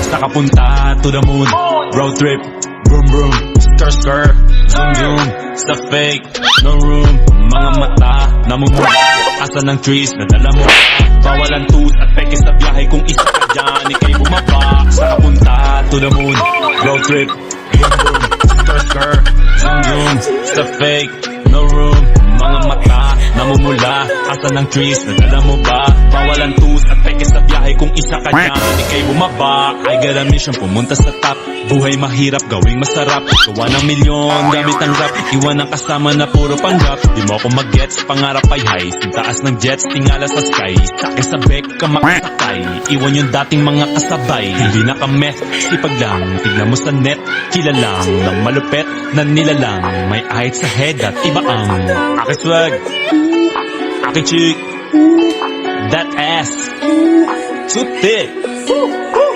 Saka punta to the moon. Road trip, vroom vroom, skr skr, zoom zoom. Sa fake, no room. Mga mata, namumula. Asa ng trees, nadala mo. Bawalan tooth at peke sa biyahe. Kung isa ka dyan, ikay bumaba. Saka punta to the moon. Road trip, vroom vroom, skr skr, zoom zoom. Sa fake, no room. Mga mata, namumula. Asa ng trees, nadala mo ba? Bawalan tooth at peke sa biyahe. Kung isa ka dyan, ikay bumaba. I got a mission, pumunta sa top. Buhay mahirap, gawing masarap. Gawa ng milyon, gamit ang rap. Iwan ang kasama na puro panggap. Di mo ako mag-gets, pangarap ay high. Sintaas ng jets, tingala sa sky. Sakay sa bek, ka makasakay. Iwan yung dating mga kasabay. Hindi na ka-meth, sipag lang. Tignan mo sa net, kilalang. Ng malupet na nilalang. May ahit sa head at iba ang aki swag, aki chick, that ass, so thick.